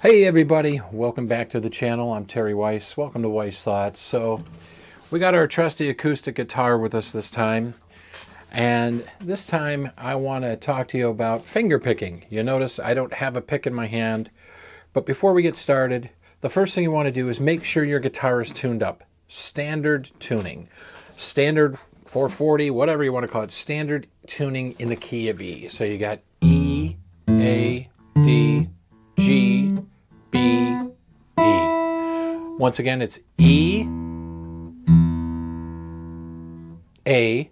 Hey everybody, welcome back to the channel. I'm Terry Weiss. Welcome to Weiss Thoughts. So we got our trusty acoustic guitar with us this time. And this time I want to talk to you about finger picking. You notice I don't have a pick in my hand. But before we get started, the first thing you want to do is make sure your guitar is tuned up. Standard tuning. Standard 440, whatever you want to call it. Standard tuning in the key of E. So you got E, A, D, G, B, E. Once again, it's E, A,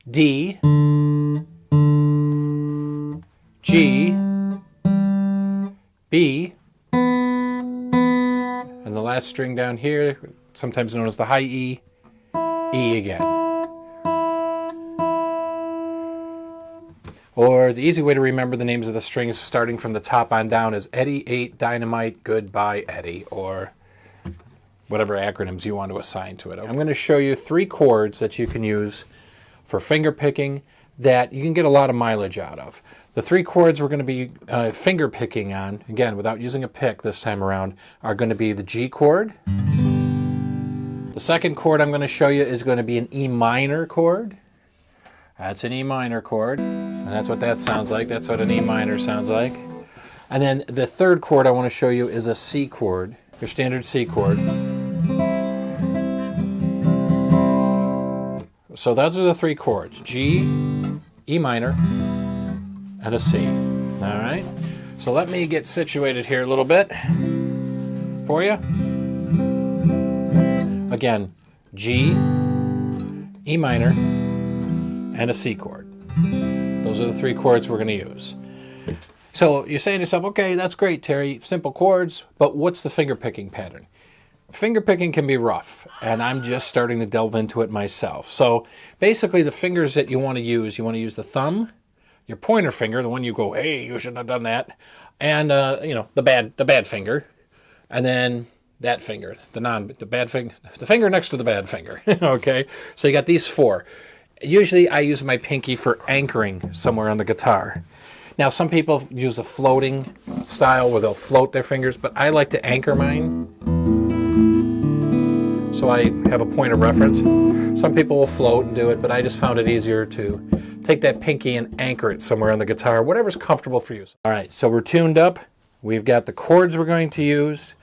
D, G, B, and the last string down here, sometimes known as the high E, E again. Or the easy way to remember the names of the strings starting from the top on down is Eddie, 8, Dynamite, Goodbye, Eddie, or whatever acronyms you want to assign to it. I'm going to show you 3 chords that you can use for finger picking that you can get a lot of mileage out of. The 3 chords we're going to be finger picking on, again, without using a pick this time around, are going to be the G chord. The second chord I'm going to show you is going to be an E minor chord. That's an E minor chord, and that's what that sounds like. That's what an E minor sounds like. And then the third chord I want to show you is a C chord, your standard C chord. So those are the 3 chords, G, E minor, and a C. All right, so let me get situated here a little bit for you. Again, G, E minor, and a C chord. Those are the 3 chords we're going to use. So you're saying to yourself, okay, that's great, Terry, simple chords, but what's the finger picking pattern? Finger picking can be rough, and I'm just starting to delve into it myself. So basically the fingers that you want to use the thumb, your pointer finger, the one you go, hey, you shouldn't have done that, and the bad finger, and then that finger, the finger next to the bad finger. Okay, so you got these 4. Usually I use my pinky for anchoring somewhere on the guitar. Now some people use a floating style where they'll float their fingers, but I like to anchor mine so I have a point of reference. Some people will float and do it, but I just found it easier to take that pinky and anchor it somewhere on the guitar, whatever's comfortable for you. All right, so we're tuned up. We've got the chords we're going to use.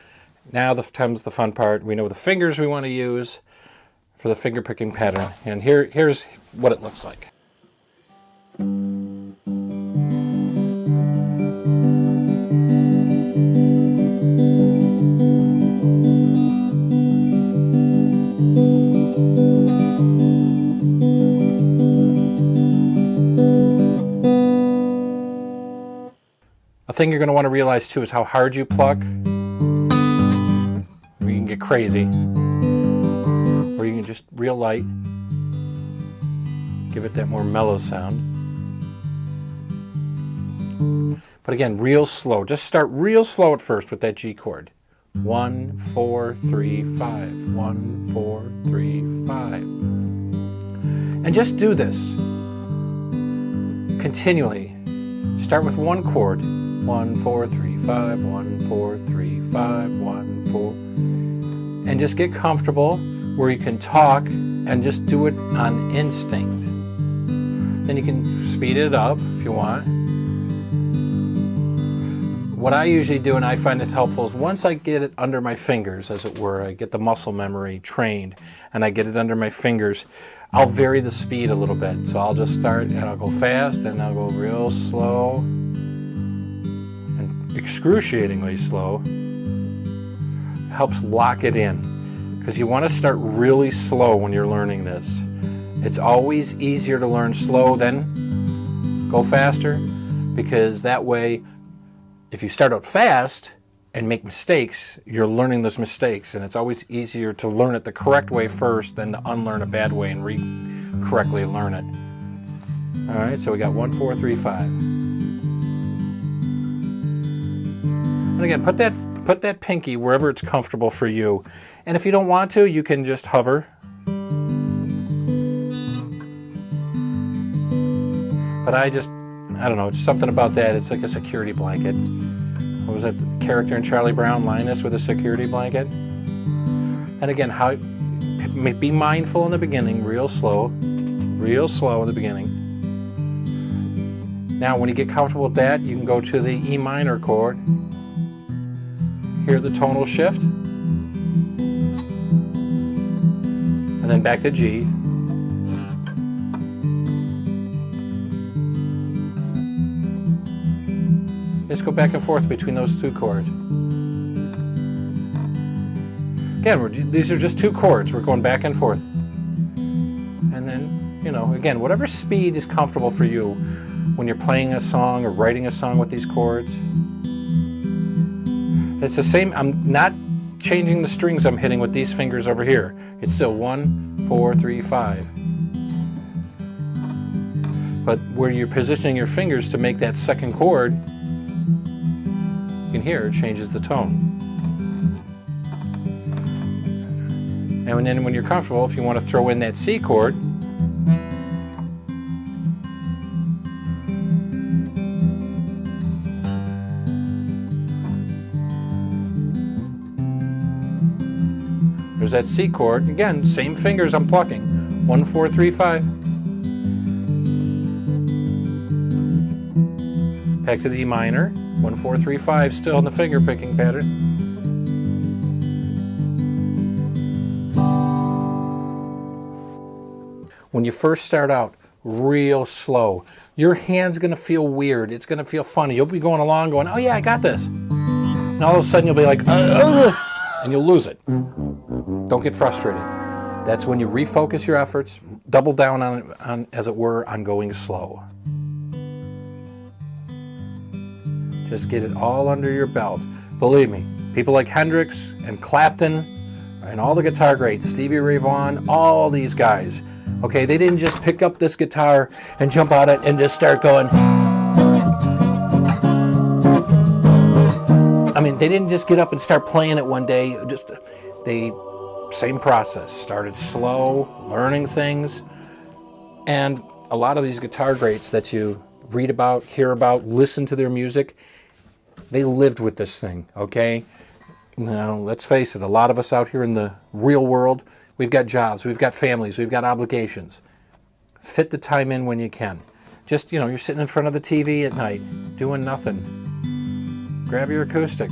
Now comes the fun part. We know the fingers we want to use for the finger picking pattern, and here's what it looks like. A thing you're going to want to realize too is how hard you pluck. You can get crazy. Or you can just real light, give it that more mellow sound. But again, real slow. Just start real slow at first with that G chord. 1, 4, 3, 5. 1, 4, 3, 5. And just do this continually. Start with 1 chord. 1, 4, 3, 5. 1, 4, 3, 5. 1, 4. And just get comfortable where you can talk and just do it on instinct. Then you can speed it up if you want. What I usually do, and I find this helpful, is once I get it under my fingers, as it were, I get the muscle memory trained, and I get it under my fingers, I'll vary the speed a little bit. So I'll just start, and I'll go fast, and I'll go real slow, and excruciatingly slow. Helps lock it in. Because you want to start really slow when you're learning this. It's always easier to learn slow than go faster, because that way, if you start out fast and make mistakes, you're learning those mistakes, and it's always easier to learn it the correct way first than to unlearn a bad way and correctly learn it. All right, so we got 1, 4, 3, 5. And again, put that pinky wherever it's comfortable for you. And if you don't want to, you can just hover. But I just I don't know, it's something about that. It's like a security blanket. What was that character in Charlie Brown, Linus with a security blanket? And again, how be mindful in the beginning, real slow in the beginning. Now, when you get comfortable with that, you can go to the E minor chord. Hear the tonal shift. And then back to G. Just go back and forth between those two chords. Again, these are just two chords. We're going back and forth. And then, you know, again, whatever speed is comfortable for you when you're playing a song or writing a song with these chords. It's the same. I'm not changing the strings I'm hitting with these fingers over here. It's still 1, 4, 3, 5. But where you're positioning your fingers to make that second chord, you can hear it changes the tone. And then when you're comfortable, if you want to throw in that C chord, there's that C chord. Again, same fingers I'm plucking. 1, 4, 3, 5. Back to the E minor. 1, 4, 3, 5. Still in the finger picking pattern. When you first start out, real slow. Your hand's going to feel weird. It's going to feel funny. You'll be going along going, oh yeah, I got this. And all of a sudden you'll be like, and you'll lose it. Don't get frustrated. That's when you refocus your efforts, double down on, as it were, on going slow. Just get it all under your belt. Believe me, people like Hendrix and Clapton and all the guitar greats, Stevie Ray Vaughan, all these guys, okay, they didn't just pick up this guitar and jump on it and just start going. I mean, they didn't just get up and start playing it one day. Same process. Started slow, learning things. And a lot of these guitar greats that you read about, hear about, listen to their music, they lived with this thing, okay? Now, let's face it, a lot of us out here in the real world, we've got jobs, we've got families, we've got obligations. Fit the time in when you can. Just, you know, you're sitting in front of the TV at night, doing nothing. Grab your acoustic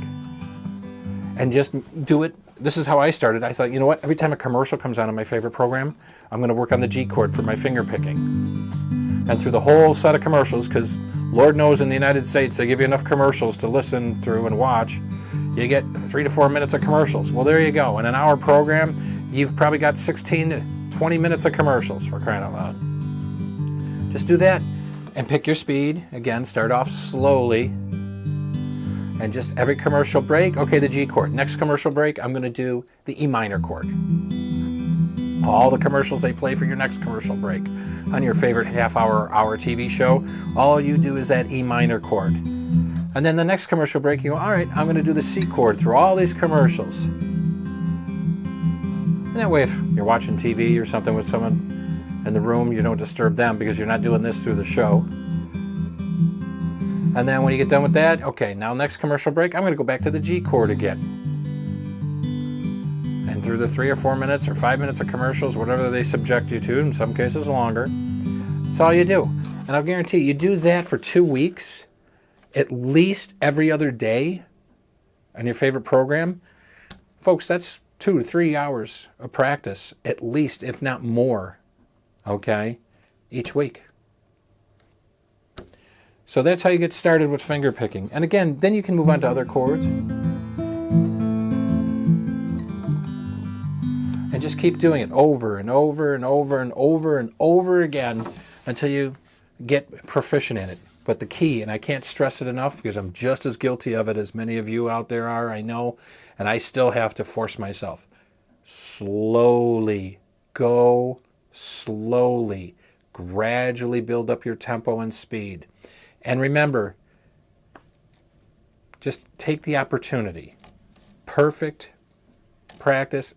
and just do it. This is how I started. I thought, you know what? Every time a commercial comes on in my favorite program, I'm going to work on the G chord for my finger picking. And through the whole set of commercials, because Lord knows in the United States they give you enough commercials to listen through and watch, you get 3 to 4 minutes of commercials. Well, there you go. In an hour program, you've probably got 16 to 20 minutes of commercials, for crying out loud. Just do that and pick your speed. Again, start off slowly. And just every commercial break, okay, the G chord. Next commercial break, I'm going to do the E minor chord. All the commercials they play for your next commercial break on your favorite half-hour, hour TV show, all you do is that E minor chord. And then the next commercial break, you go, all right, I'm going to do the C chord through all these commercials. And that way, if you're watching TV or something with someone in the room, you don't disturb them because you're not doing this through the show. And then when you get done with that, okay, now next commercial break, I'm going to go back to the G chord again. And through the 3 or 4 minutes or 5 minutes of commercials, whatever they subject you to, in some cases longer, that's all you do. And I'll guarantee you do that for 2 weeks, at least every other day on your favorite program. Folks, that's 2 to 3 hours of practice, at least, if not more, okay, each week. So that's how you get started with finger picking. And again, then you can move on to other chords. And just keep doing it over and over and over and over and over again until you get proficient in it. But the key, and I can't stress it enough because I'm just as guilty of it as many of you out there are, I know, and I still have to force myself. Slowly. Go slowly. Gradually build up your tempo and speed. And remember, just take the opportunity. Perfect practice,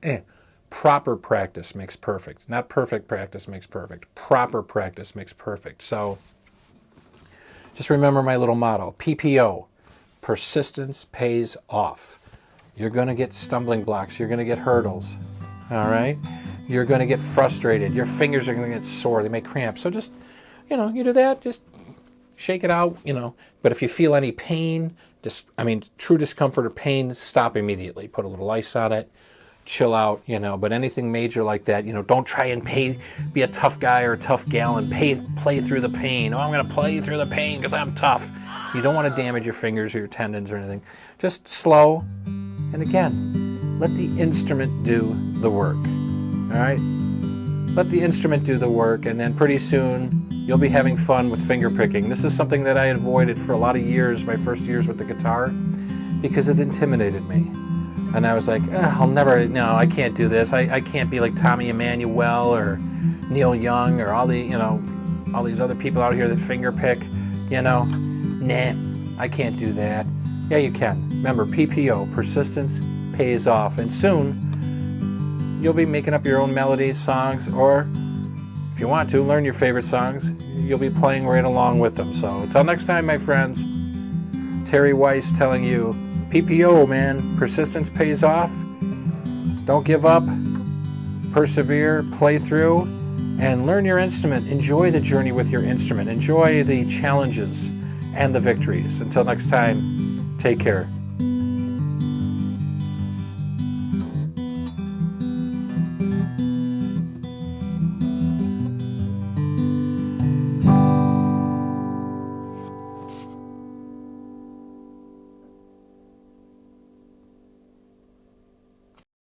proper practice makes perfect. Not perfect practice makes perfect. Proper practice makes perfect. So Just remember my little motto, PPO, persistence pays off. You're going to get stumbling blocks. You're going to get hurdles. All right? You're going to get frustrated. Your fingers are going to get sore. They make cramps. So just, you do that. Just shake it out, But if you feel any pain, true discomfort or pain, stop immediately. Put a little ice on it. Chill out, But anything major like that, don't try and be a tough guy or a tough gal and play through the pain. Oh, I'm going to play through the pain because I'm tough. You don't want to damage your fingers or your tendons or anything. Just slow. And again, let the instrument do the work. All right? Let the instrument do the work, and then pretty soon you'll be having fun with finger picking. This is something that I avoided for a lot of years, my first years with the guitar, because it intimidated me. And I was like, I can't do this. I can't be like Tommy Emmanuel or Neil Young or all these other people out here that finger pick, Nah, I can't do that. Yeah, you can. Remember, PPO, persistence pays off. And soon, you'll be making up your own melodies, songs, or if you want to, learn your favorite songs. You'll be playing right along with them. So until next time, my friends, Terry Weiss telling you, PPO, man, persistence pays off. Don't give up. Persevere, play through, and learn your instrument. Enjoy the journey with your instrument. Enjoy the challenges and the victories. Until next time, take care.